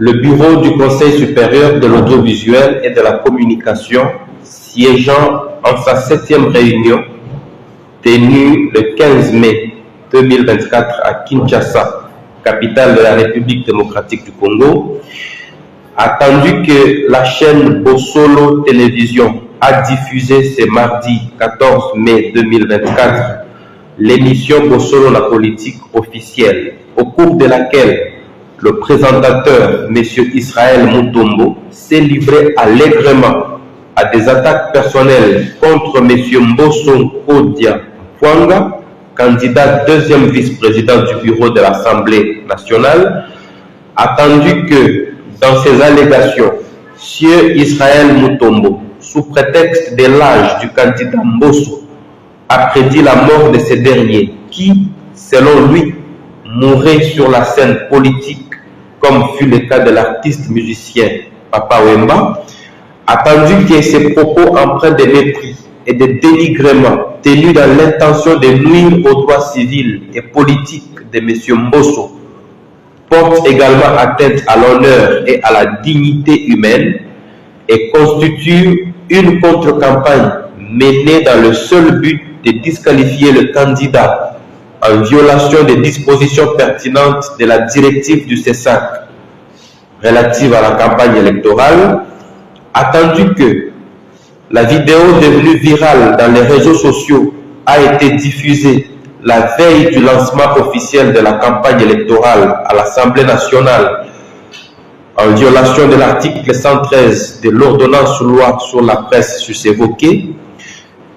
Le bureau du Conseil supérieur de l'audiovisuel et de la communication, siégeant en sa 7e réunion, tenue le 15 mai 2024 à Kinshasa, capitale de la République démocratique du Congo, a attendu que la chaîne Bossolo Télévision a diffusé ce mardi 14 mai 2024 l'émission Bossolo la politique officielle, au cours de laquelle le présentateur, M. Israël Mutombo, s'est livré allègrement à des attaques personnelles contre M. Mbosso Kodia Mfwanga, candidat deuxième vice-président du bureau de l'Assemblée nationale, attendu que dans ces allégations, M. Israël Mutombo, sous prétexte de l'âge du candidat Mbosso, a prédit la mort de ce dernier qui, selon lui, mourrait sur la scène politique, comme fut le cas de l'artiste musicien Papa Wemba, attendu que ces propos empreints de mépris et de dénigrement tenus dans l'intention de nuire aux droits civils et politiques de M. Mbosso portent également atteinte à l'honneur et à la dignité humaine et constituent une contre-campagne menée dans le seul but de disqualifier le candidat en violation des dispositions pertinentes de la directive du CESAC relative à la campagne électorale, attendu que la vidéo devenue virale dans les réseaux sociaux a été diffusée la veille du lancement officiel de la campagne électorale à l'Assemblée nationale en violation de l'article 113 de l'ordonnance loi sur la presse sus-évoquée,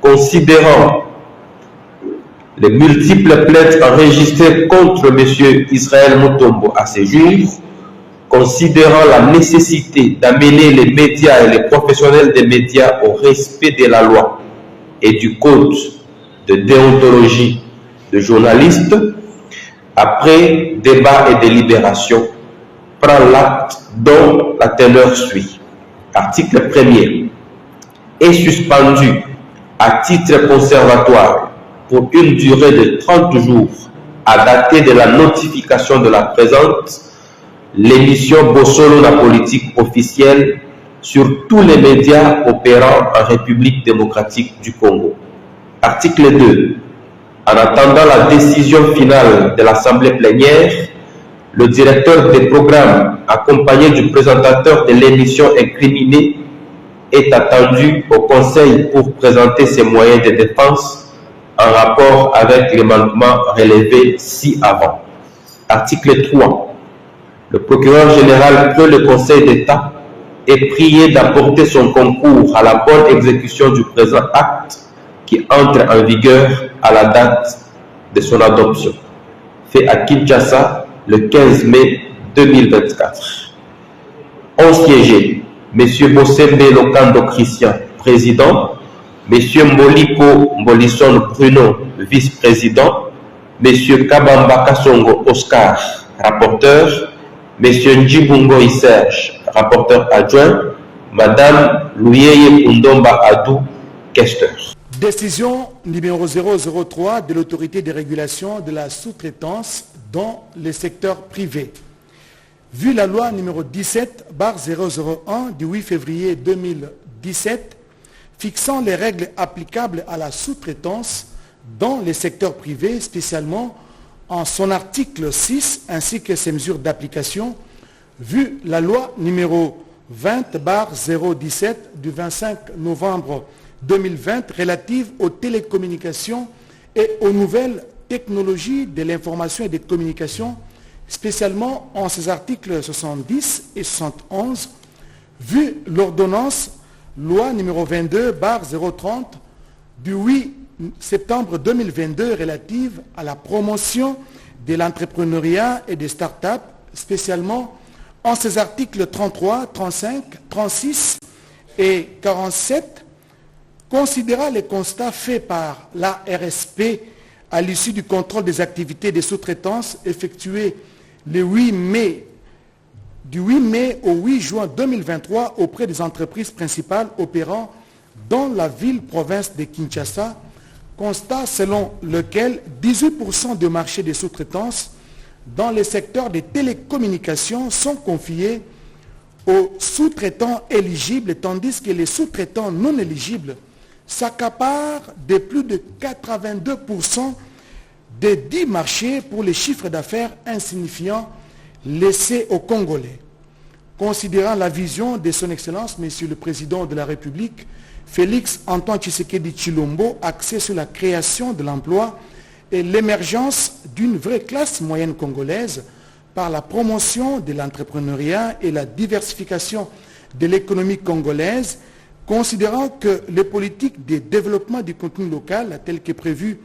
considérant les multiples plaintes enregistrées contre M. Israël Mutombo à ce jour, considérant la nécessité d'amener les médias et les professionnels des médias au respect de la loi et du code de déontologie de journalistes, après débat et délibération, prend l'acte dont la teneur suit. Article 1er. Est suspendu à titre conservatoire pour une durée de 30 jours à dater de la notification de la présente l'émission Bossolo la politique officielle sur tous les médias opérant en République démocratique du Congo. Article 2. En attendant la décision finale de l'Assemblée plénière, le directeur des programmes, accompagné du présentateur de l'émission incriminée, est attendu au Conseil pour présenter ses moyens de défense en rapport avec les manquements relevés ci-avant. Article 3. Le procureur général près le Conseil d'État est prié d'apporter son concours à la bonne exécution du présent acte qui entre en vigueur à la date de son adoption, fait à Kinshasa le 15 mai 2024. 11 siégés, M. Bossembe Lokando Christian, président, M. Mboliko Mbolisson Bruno, vice-président, M. Kabamba Kasongo Oscar, rapporteur, M. Njibungo Serge, rapporteur adjoint, Mme Louyeye Undomba Adou, questeur. Décision numéro 003 de l'autorité de régulation de la sous-traitance dans le secteur privé. Vu la loi numéro 17/001 du 8 février 2017 fixant les règles applicables à la sous-traitance dans le secteur privé, spécialement en son article 6 ainsi que ses mesures d'application, vu la loi numéro 20/017 du 25 novembre 2020 relative aux télécommunications et aux nouvelles technologies de l'information et des communications, spécialement en ses articles 70 et 71, vu l'ordonnance loi numéro 22/030 du 8 septembre 2022 relative à la promotion de l'entrepreneuriat et des start-up, spécialement en ses articles 33, 35, 36 et 47, considérant les constats faits par la RSP à l'issue du contrôle des activités de sous-traitance effectué du 8 mai au 8 juin 2023 auprès des entreprises principales opérant dans la ville-province de Kinshasa, constat selon lequel 18% du marché des sous-traitance dans le secteur des télécommunications sont confiés aux sous-traitants éligibles, tandis que les sous-traitants non éligibles s'accaparent de plus de 82% des 10 marchés pour les chiffres d'affaires insignifiants laissés aux Congolais. Considérant la vision de son Excellence, Monsieur le Président de la République, Félix Antoine Tshisekedi Tshilombo, axé sur la création de l'emploi et l'émergence d'une vraie classe moyenne congolaise par la promotion de l'entrepreneuriat et la diversification de l'économie congolaise, considérant que les politiques de développement du contenu local, telles que prévues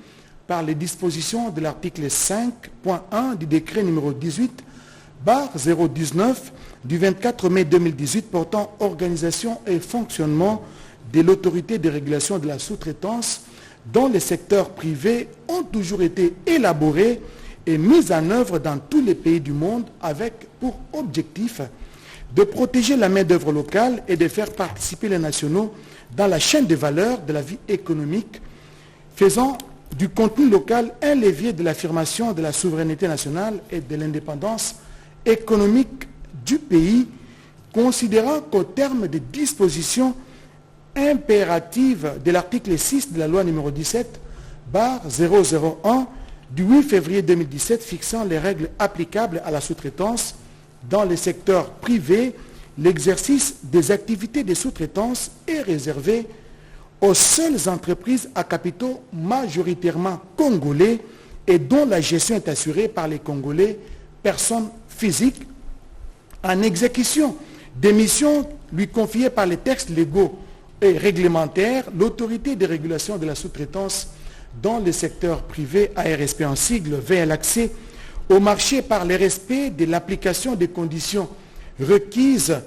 par les dispositions de l'article 5.1 du décret numéro 18/019 du 24 mai 2018 portant organisation et fonctionnement de l'autorité de régulation de la sous-traitance dans les secteurs privés ont toujours été élaborés et mis en œuvre dans tous les pays du monde avec pour objectif de protéger la main-d'œuvre locale et de faire participer les nationaux dans la chaîne de valeur de la vie économique, faisant du contenu local un levier de l'affirmation de la souveraineté nationale et de l'indépendance économique du pays, considérant qu'au terme des dispositions impératives de l'article 6 de la loi numéro 17/001 du 8 février 2017 fixant les règles applicables à la sous-traitance dans les secteurs privés, l'exercice des activités de sous-traitance est réservé aux seules entreprises à capitaux majoritairement congolais et dont la gestion est assurée par les Congolais, personnes physiques, en exécution des missions lui confiées par les textes légaux et réglementaires, l'autorité de régulation de la sous-traitance dans le secteur privé, ARSP en sigle, veille à l'accès au marché par le respect de l'application des conditions requises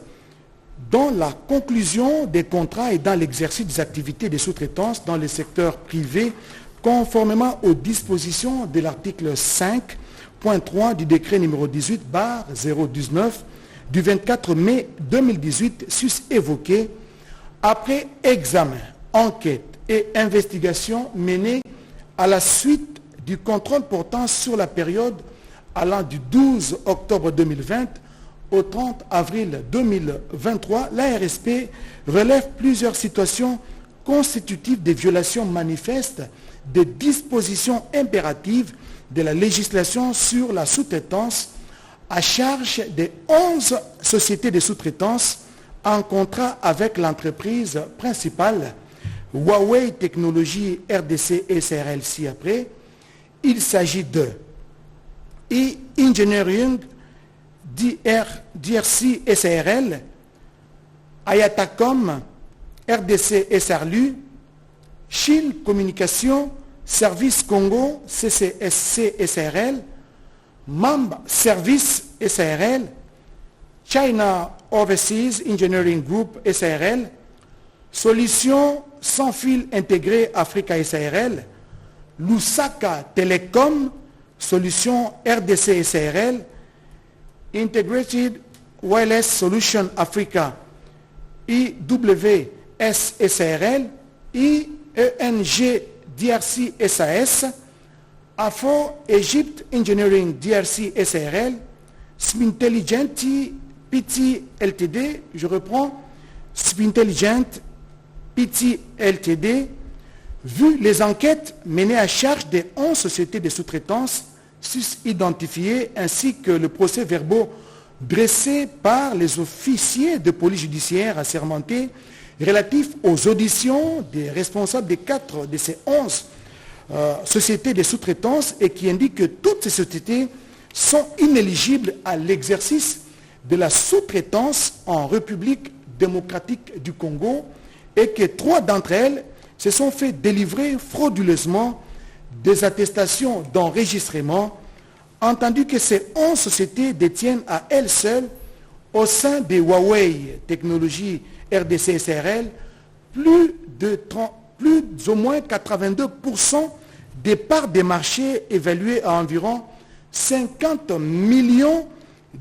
dans la conclusion des contrats et dans l'exercice des activités de sous-traitance dans le secteur privé, conformément aux dispositions de l'article 5.3 du décret numéro 18/019 du 24 mai 2018 sus-évoqué, après examen, enquête et investigation menée à la suite du contrôle portant sur la période allant du 12 octobre 2020 au 30 avril 2023, l'ARSP relève plusieurs situations constitutives de violations manifestes des dispositions impératives de la législation sur la sous-traitance à charge des 11 sociétés de sous-traitance en contrat avec l'entreprise principale Huawei Technologies RDC SRL ci-après. Il s'agit de E-Engineering DRC SRL, Ayatacom RDC SRLU, Chine Communication Service Congo CCSC SRL, MAMB Service SRL, China Overseas Engineering Group SRL, Solutions sans fil intégré Africa SRL, Lusaka Telecom, Solutions RDC SRL, Integrated Wireless Solution Africa, IWS SRL, IENG DRC SAS, AFO Egypt Engineering DRC SRL, Spintelligent PT Ltd, je reprends, Spintelligent PT Ltd, vu les enquêtes menées à charge des 11 sociétés de sous-traitance identifiées ainsi que le procès-verbaux dressés par les officiers de police judiciaire assermentés relatifs aux auditions des responsables des 4 de ces 11 sociétés de sous-traitance et qui indiquent que toutes ces sociétés sont inéligibles à l'exercice de la sous-traitance en République démocratique du Congo et que 3 d'entre elles se sont fait délivrer frauduleusement des attestations d'enregistrement, entendu que ces 11 sociétés détiennent à elles seules, au sein des Huawei Technologies RDC SRL, plus au moins 82% des parts des marchés évaluées à environ 50 millions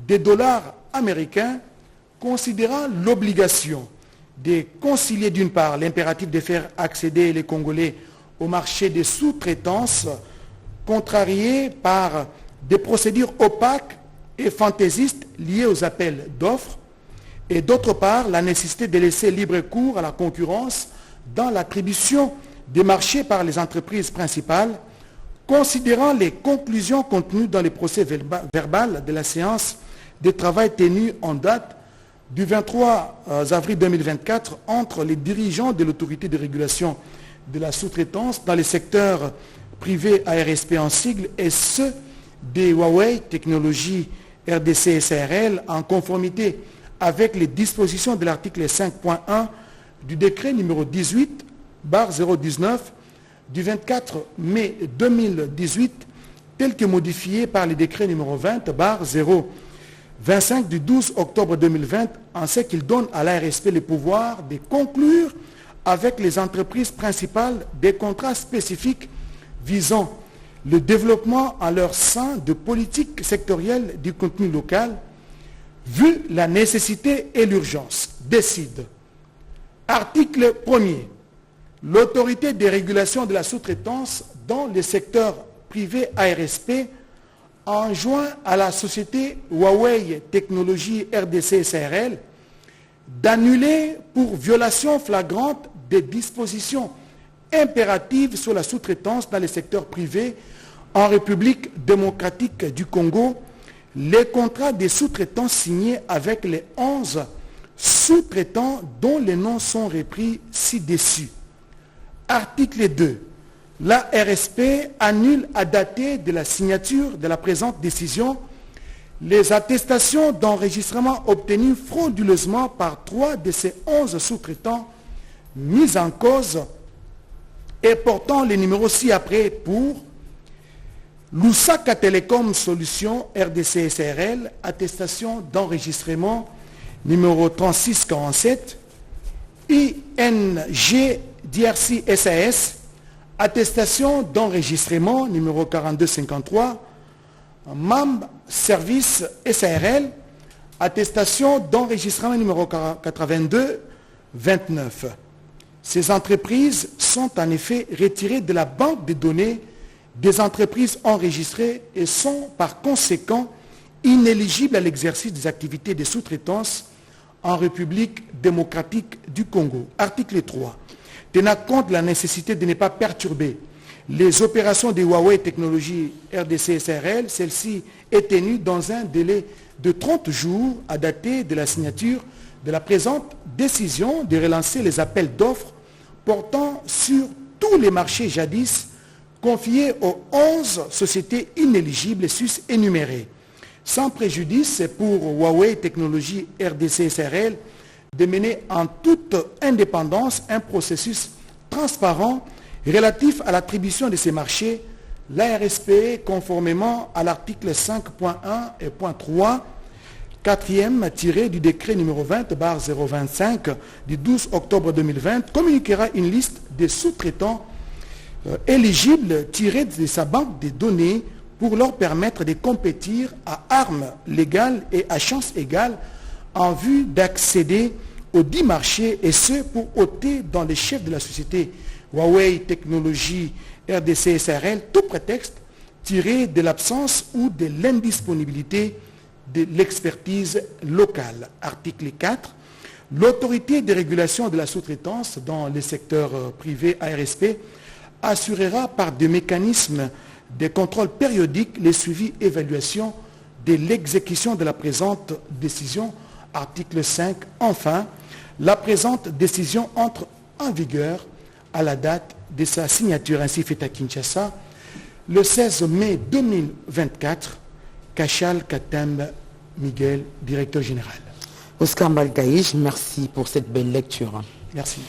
de dollars américains, considérant l'obligation de concilier d'une part l'impératif de faire accéder les Congolais au marché des sous-traitance, contrarié par des procédures opaques et fantaisistes liées aux appels d'offres, et d'autre part, la nécessité de laisser libre cours à la concurrence dans l'attribution des marchés par les entreprises principales, considérant les conclusions contenues dans les procès verbal de la séance de travail tenue en date du 23 avril 2024 entre les dirigeants de l'autorité de régulation de la sous-traitance dans les secteurs privés ARSP en sigle et ceux des Huawei Technologies RDC SARL en conformité avec les dispositions de l'article 5.1 du décret numéro 18/019 du 24 mai 2018 tel que modifié par le décret numéro 20/025 du 12 octobre 2020 en ce qu'il donne à l'ARSP le pouvoir de conclure avec les entreprises principales des contrats spécifiques visant le développement en leur sein de politiques sectorielles du contenu local, vu la nécessité et l'urgence. Décide. Article 1er. L'autorité de régulation de la sous-traitance dans les secteurs privés ARSP enjoint à la société Huawei Technologies RDC SARL d'annuler pour violation flagrante des dispositions impératives sur la sous-traitance dans les secteurs privés en République démocratique du Congo, les contrats des sous-traitants signés avec les 11 sous-traitants dont les noms sont repris ci-dessus. Article 2. La RSP annule à dater de la signature de la présente décision les attestations d'enregistrement obtenues frauduleusement par 3 de ces 11 sous-traitants mis en cause et portant les numéros ci-après pour Lusaka Telecom Solutions RDC SARL, attestation d'enregistrement numéro 3647, ING DRC SAS, attestation d'enregistrement numéro 4253, MAM Service SARL, attestation d'enregistrement numéro 8229. Ces entreprises sont en effet retirées de la banque de données des entreprises enregistrées et sont par conséquent inéligibles à l'exercice des activités de sous-traitance en République démocratique du Congo. Article 3. Tenant compte de la nécessité de ne pas perturber les opérations de Huawei Technologies RDC SARL, celle-ci est tenue dans un délai de 30 jours à dater de la signature de la présente décision de relancer les appels d'offres portant sur tous les marchés jadis confiés aux 11 sociétés inéligibles sus énumérées. Sans préjudice pour Huawei Technologies RDC SARL de mener en toute indépendance un processus transparent relatif à l'attribution de ces marchés, l'ARSP, conformément à l'article 5.1 et point 3, 4e tiré du décret numéro 20/025 du 12 octobre 2020, communiquera une liste des sous-traitants éligibles tirés de sa banque de données pour leur permettre de compétir à armes légales et à chances égales en vue d'accéder aux 10 marchés, et ce pour ôter dans les chefs de la société Huawei Technologies RDC SARL tout prétexte tiré de l'absence ou de l'indisponibilité de l'expertise locale. Article 4. L'autorité de régulation de la sous-traitance dans les secteurs privés ARSP assurera par des mécanismes de contrôle périodiques les suivis et évaluations de l'exécution de la présente décision. Article 5. Enfin, la présente décision entre en vigueur à la date de sa signature ainsi faite à Kinshasa le 16 mai 2024. Kachal Katem Miguel, directeur général. Oscar Malgaïch, merci pour cette belle lecture. Merci.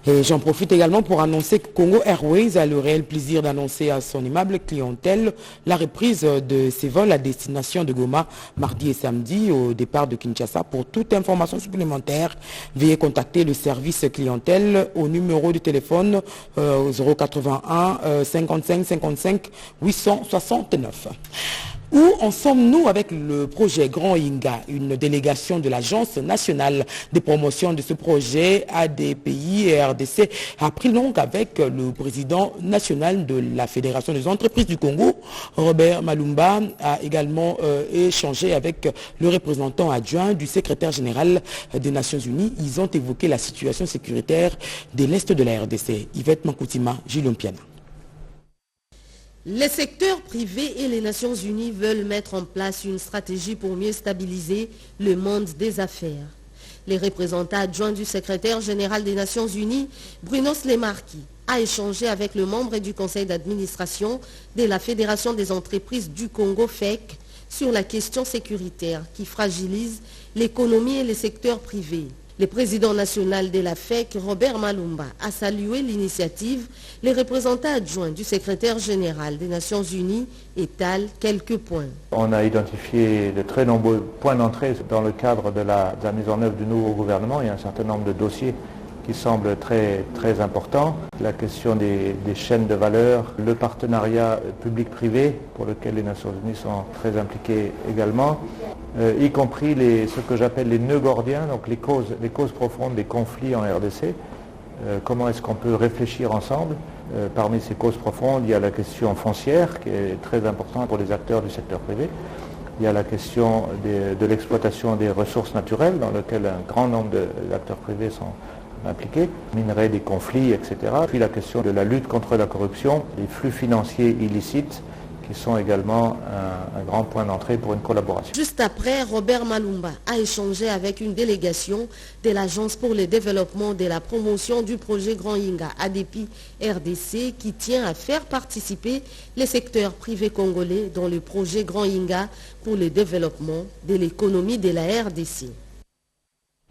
Et j'en profite également pour annoncer que Congo Airways a le réel plaisir d'annoncer à son aimable clientèle la reprise de ses vols à destination de Goma mardi et samedi au départ de Kinshasa. Pour toute information supplémentaire, veuillez contacter le service clientèle au numéro de téléphone 081 55 55 869. Où en sommes-nous avec le projet Grand Inga? Une délégation de l'Agence nationale de promotion de ce projet ADPI et RDC a pris donc avec le président national de la Fédération des entreprises du Congo, Robert Malumba, a également échangé avec le représentant adjoint du secrétaire général des Nations Unies. Ils ont évoqué la situation sécuritaire de l'Est de la RDC. Yvette Mankoutima, Gilles Piana. Les secteurs privés et les Nations Unies veulent mettre en place une stratégie pour mieux stabiliser le monde des affaires. Les représentants adjoints du secrétaire général des Nations Unies, Bruno Slemarki, a échangé avec le membre du conseil d'administration de la Fédération des entreprises du Congo, FEC, sur la question sécuritaire qui fragilise l'économie et les secteurs privés. Le président national de la FEC, Robert Malumba, a salué l'initiative. Les représentants adjoints du secrétaire général des Nations Unies étalent quelques points. On a identifié de très nombreux points d'entrée dans le cadre de la mise en œuvre du nouveau gouvernement. Il y a un certain nombre de dossiers qui semblent très importants. La question des chaînes de valeur, le partenariat public-privé pour lequel les Nations Unies sont très impliquées également, y compris ce que j'appelle les nœuds gordiens, donc les causes profondes des conflits en RDC. Comment est-ce qu'on peut réfléchir ensemble? Parmi ces causes profondes, il y a la question foncière qui est très importante pour les acteurs du secteur privé. Il y a la question de l'exploitation des ressources naturelles dans laquelle un grand nombre d'acteurs privés sont impliqués, minerais, des conflits, etc. Puis la question de la lutte contre la corruption, les flux financiers illicites qui sont également un grand point d'entrée pour une collaboration. Juste après, Robert Malumba a échangé avec une délégation de l'Agence pour le développement de la promotion du projet Grand Inga ADPI RDC qui tient à faire participer les secteurs privés congolais dans le projet Grand Inga pour le développement de l'économie de la RDC.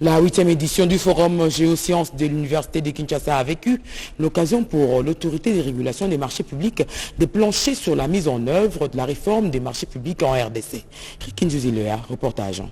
La 8e édition du Forum Géosciences de l'Université de Kinshasa a vécu l'occasion pour l'autorité de régulation des marchés publics de plancher sur la mise en œuvre de la réforme des marchés publics en RDC. Rikin Zuzilea, reportage.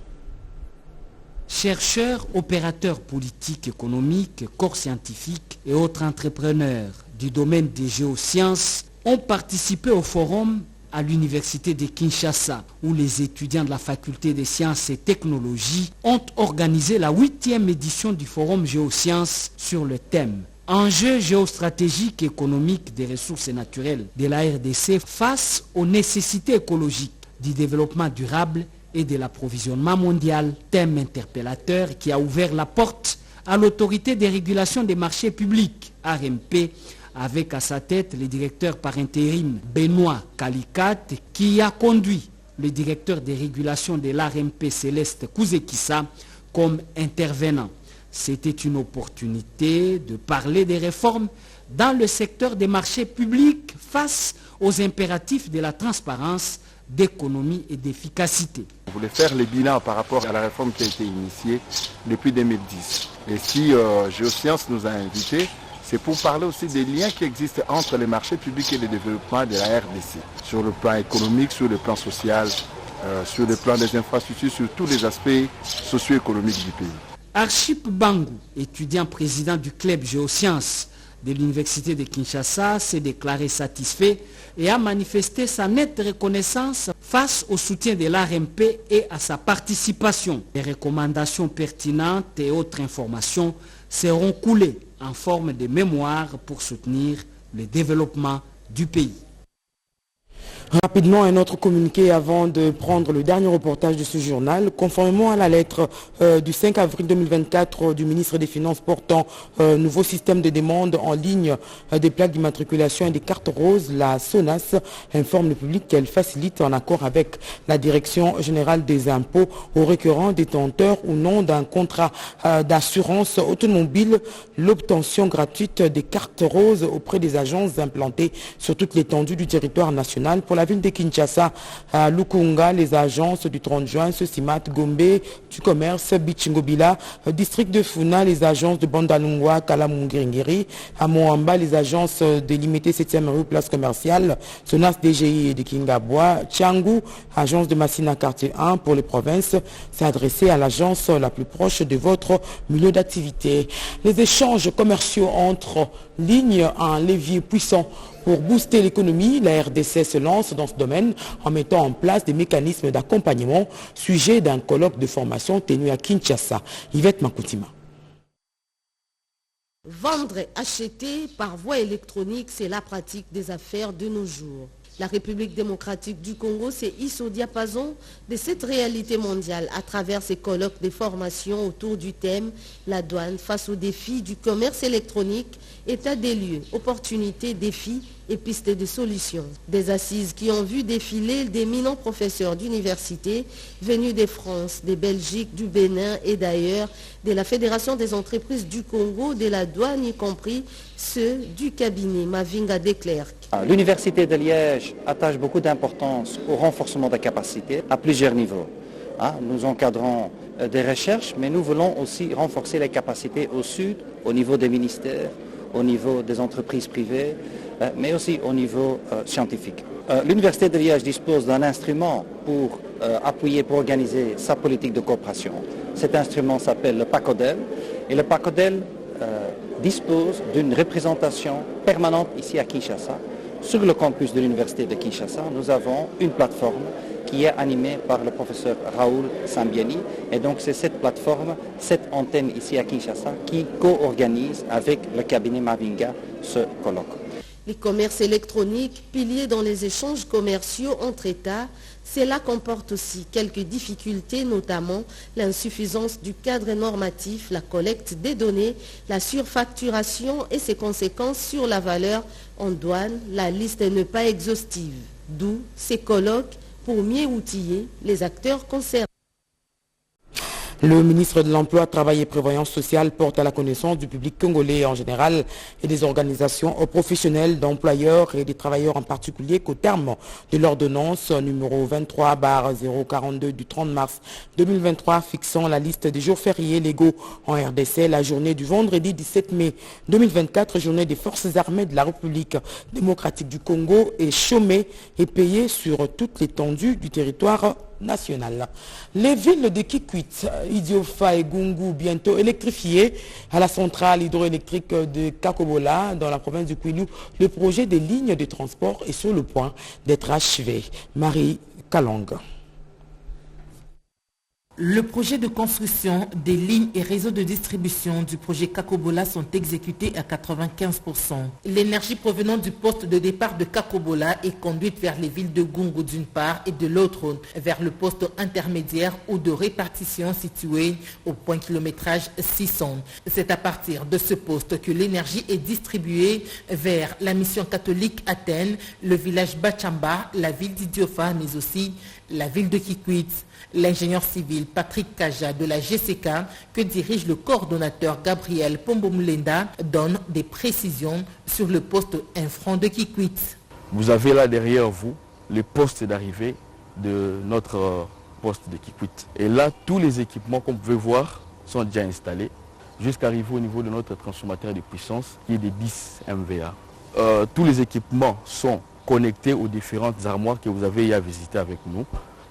Chercheurs, opérateurs politiques, économiques, corps scientifiques et autres entrepreneurs du domaine des géosciences ont participé au forum à l'université de Kinshasa, où les étudiants de la faculté des sciences et technologies ont organisé la 8e édition du Forum Géosciences sur le thème « Enjeux géostratégiques et économiques des ressources naturelles de la RDC face aux nécessités écologiques du développement durable et de l'approvisionnement mondial ». Thème interpellateur qui a ouvert la porte à l'autorité de régulation des marchés publics, ARMP, avec à sa tête le directeur par intérim Benoît Kalikat, qui a conduit le directeur de régulation de l'ARMP Céleste Kouzekissa comme intervenant. C'était une opportunité de parler des réformes dans le secteur des marchés publics face aux impératifs de la transparence, d'économie et d'efficacité. On voulait faire les bilans par rapport à la réforme qui a été initiée depuis 2010. Et si Géosciences nous a invités, c'est pour parler aussi des liens qui existent entre les marchés publics et le développement de la RDC, sur le plan économique, sur le plan social, sur le plan des infrastructures, sur tous les aspects socio-économiques du pays. Archip Bangou, étudiant président du club Géosciences de l'université de Kinshasa, s'est déclaré satisfait et a manifesté sa nette reconnaissance face au soutien de l'ARMP et à sa participation. Les recommandations pertinentes et autres informations seront coulées en forme de mémoire pour soutenir le développement du pays. Rapidement, un autre communiqué avant de prendre le dernier reportage de ce journal. Conformément à la lettre du 5 avril 2024 du ministre des Finances portant nouveau système de demande en ligne des plaques d'immatriculation et des cartes roses, la SONAS informe le public qu'elle facilite en accord avec la Direction générale des impôts aux récurrents détenteurs ou non d'un contrat d'assurance automobile l'obtention gratuite des cartes roses auprès des agences implantées sur toute l'étendue du territoire national. Pour la ville de Kinshasa, à Lukunga, les agences du 30 juin, Sosimat, Gombe, du commerce, Bichingobila, district de Funa, les agences de Bandalungwa, Kalamungiringiri, à Moamba, les agences de l'imité 7e rue, place commerciale, Sonas DGI et de Kingabwa, Tchangou, agence de Massina quartier 1 pour les provinces, s'est adressé à l'agence la plus proche de votre milieu d'activité. Les échanges commerciaux entre lignes, un levier puissant pour booster l'économie. La RDC se lance compétences dans ce domaine en mettant en place des mécanismes d'accompagnement, sujet d'un colloque de formation tenu à Kinshasa. Yvette Makoutima. Vendre et acheter par voie électronique, c'est la pratique des affaires de nos jours. La République démocratique du Congo s'est hissée au diapason de cette réalité mondiale à travers ses colloques de formation autour du thème « La douane face aux défis du commerce électronique, état des lieux, opportunités, défis et pistes de solutions ». Des assises qui ont vu défiler d'éminents professeurs d'université venus de France, de Belgique, du Bénin et d'ailleurs de la Fédération des entreprises du Congo, de la douane y compris ceux du cabinet Mavinga Declercq. L'Université de Liège attache beaucoup d'importance au renforcement des capacités à plusieurs niveaux. Nous encadrons des recherches, mais nous voulons aussi renforcer les capacités au sud, au niveau des ministères, au niveau des entreprises privées, mais aussi au niveau scientifique. L'Université de Liège dispose d'un instrument pour appuyer, pour organiser sa politique de coopération. Cet instrument s'appelle le PACODEL, et le PACODEL dispose d'une représentation permanente ici à Kinshasa. Sur le campus de l'Université de Kinshasa, nous avons une plateforme qui est animée par le professeur Raoul Sambiani. Et donc c'est cette plateforme, cette antenne ici à Kinshasa qui co-organise avec le cabinet Mavinga ce colloque. Les commerces électroniques, piliers dans les échanges commerciaux entre États, cela comporte aussi quelques difficultés, notamment l'insuffisance du cadre normatif, la collecte des données, la surfacturation et ses conséquences sur la valeur en douane. La liste n'est pas exhaustive, d'où ces colloques pour mieux outiller les acteurs concernés. Le ministre de l'Emploi, Travail et Prévoyance sociale porte à la connaissance du public congolais en général et des organisations professionnelles d'employeurs et des travailleurs en particulier qu'au terme de l'ordonnance numéro 23/042 du 30 mars 2023 fixant la liste des jours fériés légaux en RDC, la journée du vendredi 17 mai 2024, journée des forces armées de la République démocratique du Congo, est chômée et payée sur toute l'étendue du territoire national. Les villes de Kikwit, Idiofa et Gungu bientôt électrifiées à la centrale hydroélectrique de Kakobola dans la province du Kwilu. Le projet des lignes de transport est sur le point d'être achevé. Marie Kalong. Le projet de construction des lignes et réseaux de distribution du projet Kakobola sont exécutés à 95%. L'énergie provenant du poste de départ de Kakobola est conduite vers les villes de Gungu d'une part et de l'autre vers le poste intermédiaire ou de répartition situé au point kilométrage 600. C'est à partir de ce poste que l'énergie est distribuée vers la mission catholique Athènes, le village Bachamba, la ville d'Idiofa, mais aussi la ville de Kikwit. L'ingénieur civil Patrick Kaja de la GCK, que dirige le coordonnateur Gabriel Pombomulenda, donne des précisions sur le poste infront de Kikwit. Vous avez là derrière vous le poste d'arrivée de notre poste de Kikwit. Et là, tous les équipements qu'on peut voir sont déjà installés jusqu'à arriver au niveau de notre transformateur de puissance qui est de 10 MVA. Tous les équipements sont connectés aux différentes armoires que vous avez eu à visiter avec nous.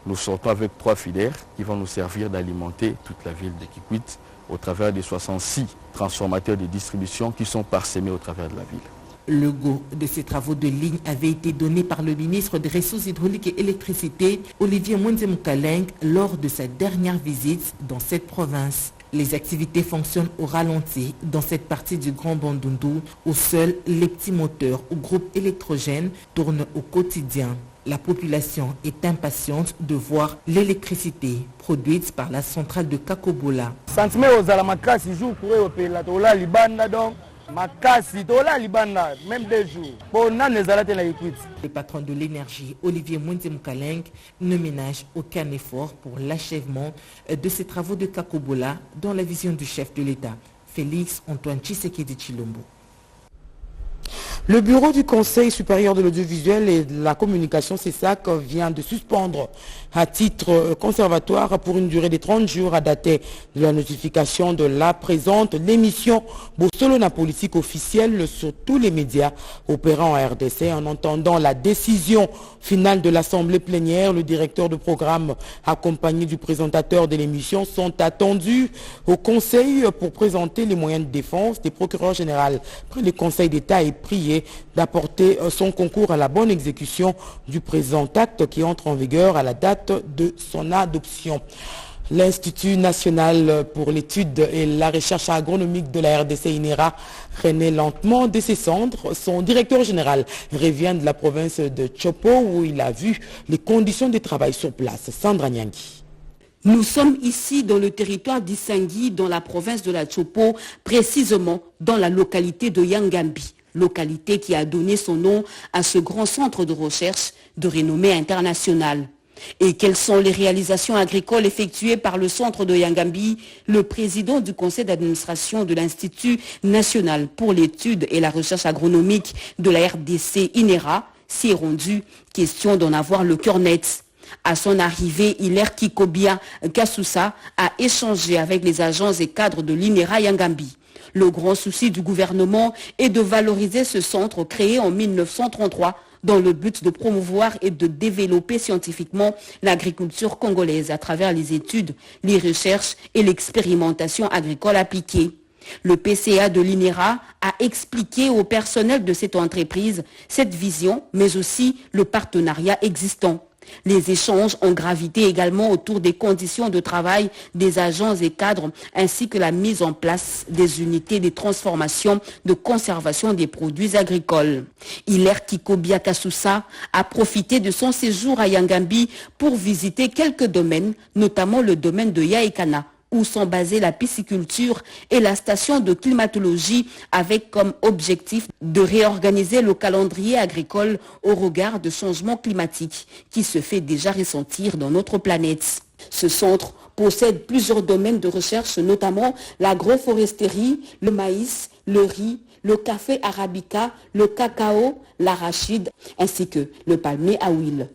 Nous sortons avec 3 filaires qui vont nous servir d'alimenter toute la ville de Kikwit au travers des 66 transformateurs de distribution qui sont parsemés au travers de la ville. Le go de ces travaux de ligne avait été donné par le ministre des Ressources hydrauliques et électricité, Olivier Mwenzemoukaleng, lors de sa dernière visite dans cette province. Les activités fonctionnent au ralenti dans cette partie du Grand Bandundu où seuls les petits moteurs ou groupes électrogènes tournent au quotidien. La population est impatiente de voir l'électricité produite par la centrale de Kakobola. Même 2 jours. Le patron de l'énergie, Olivier Mwenzemoukaleng, ne ménage aucun effort pour l'achèvement de ces travaux de Kakobola dans la vision du chef de l'État, Félix Antoine Tshisekedi Tshilombo. Le bureau du Conseil supérieur de l'audiovisuel et de la communication, CESAC, vient de suspendre à titre conservatoire pour une durée de 30 jours à dater de la notification de la présente l'émission Bossolona politique officielle sur tous les médias opérant en RDC. En entendant la décision finale de l'Assemblée plénière, le directeur de programme accompagné du présentateur de l'émission sont attendus au Conseil pour présenter les moyens de défense des procureurs généraux. Après le Conseil d'État est prié chargé d'apporter son concours à la bonne exécution du présent acte qui entre en vigueur à la date de son adoption. L'Institut national pour l'étude et la recherche agronomique de la RDC INERA renaît lentement de ses cendres. Son directeur général revient de la province de Chopo où il a vu les conditions de travail sur place. Sandra Nyangui. Nous sommes ici dans le territoire d'Issangui, dans la province de la Chopo, précisément dans la localité de Yangambi, localité qui a donné son nom à ce grand centre de recherche de renommée internationale. Et quelles sont les réalisations agricoles effectuées par le centre de Yangambi? Le président du conseil d'administration de l'Institut national pour l'étude et la recherche agronomique de la RDC INERA s'y est rendu, question d'en avoir le cœur net. À son arrivée, Hilaire Kikobia Kasusa a échangé avec les agents et cadres de l'INERA Yangambi. Le grand souci du gouvernement est de valoriser ce centre créé en 1933 dans le but de promouvoir et de développer scientifiquement l'agriculture congolaise à travers les études, les recherches et l'expérimentation agricole appliquée. Le PCA de l'INERA a expliqué au personnel de cette entreprise cette vision, mais aussi le partenariat existant. Les échanges ont gravité également autour des conditions de travail des agents et cadres ainsi que la mise en place des unités de transformation de conservation des produits agricoles. Hilaire Kikobia Kasusa a profité de son séjour à Yangambi pour visiter quelques domaines, notamment le domaine de Yaekana, où sont basées la pisciculture et la station de climatologie avec comme objectif de réorganiser le calendrier agricole au regard de changements climatiques qui se fait déjà ressentir dans notre planète. Ce centre possède plusieurs domaines de recherche, notamment l'agroforesterie, le maïs, le riz, le café arabica, le cacao, l'arachide ainsi que le palmier à huile.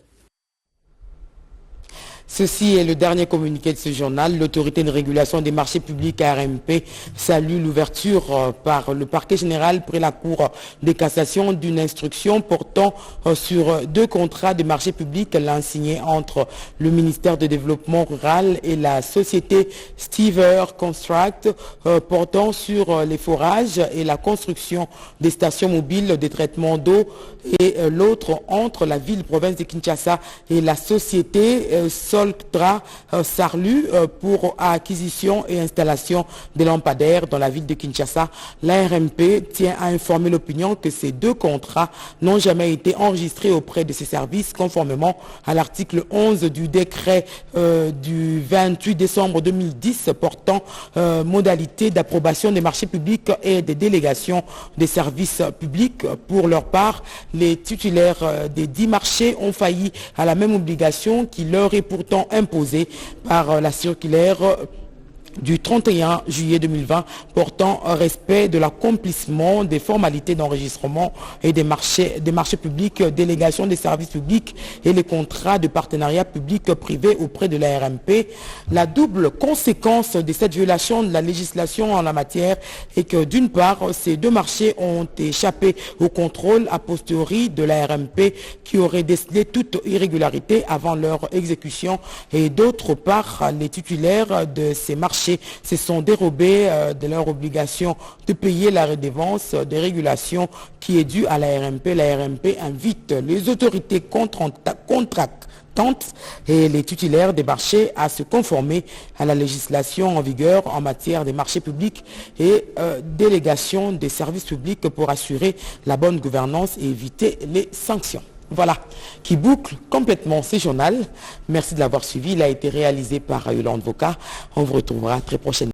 Ceci est le dernier communiqué de ce journal. L'autorité de régulation des marchés publics ARMP salue l'ouverture par le parquet général près la Cour de cassation d'une instruction portant sur 2 contrats de marchés publics, l'un signé entre le ministère de Développement rural et la société Stever Construct portant sur les forages et la construction des stations mobiles de traitement d'eau et l'autre entre la ville-province de Kinshasa et la société Soltra Sarlu pour acquisition et installation des lampadaires dans la ville de Kinshasa. L'ARMP tient à informer l'opinion que ces 2 contrats n'ont jamais été enregistrés auprès de ces services conformément à l'article 11 du décret du 28 décembre 2010 portant modalité d'approbation des marchés publics et des délégations des services publics. Pour leur part, les titulaires des 10 marchés ont failli à la même obligation qui leur est pourtant imposée par la circulaire du 31 juillet 2020 portant respect de l'accomplissement des formalités d'enregistrement et des marchés publics, délégation des services publics et les contrats de partenariat public-privé auprès de la RMP. La double conséquence de cette violation de la législation en la matière est que d'une part, ces 2 marchés ont échappé au contrôle a posteriori de la RMP qui aurait décelé toute irrégularité avant leur exécution et d'autre part, les titulaires de ces marchés se sont dérobés de leur obligation de payer la redevance des régulations qui est due à la RMP. La RMP invite les autorités contractantes et les titulaires des marchés à se conformer à la législation en vigueur en matière des marchés publics et délégation des services publics pour assurer la bonne gouvernance et éviter les sanctions. Voilà, qui boucle complètement ce journal. Merci de l'avoir suivi. Il a été réalisé par Yolande Voka. On vous retrouvera très prochainement.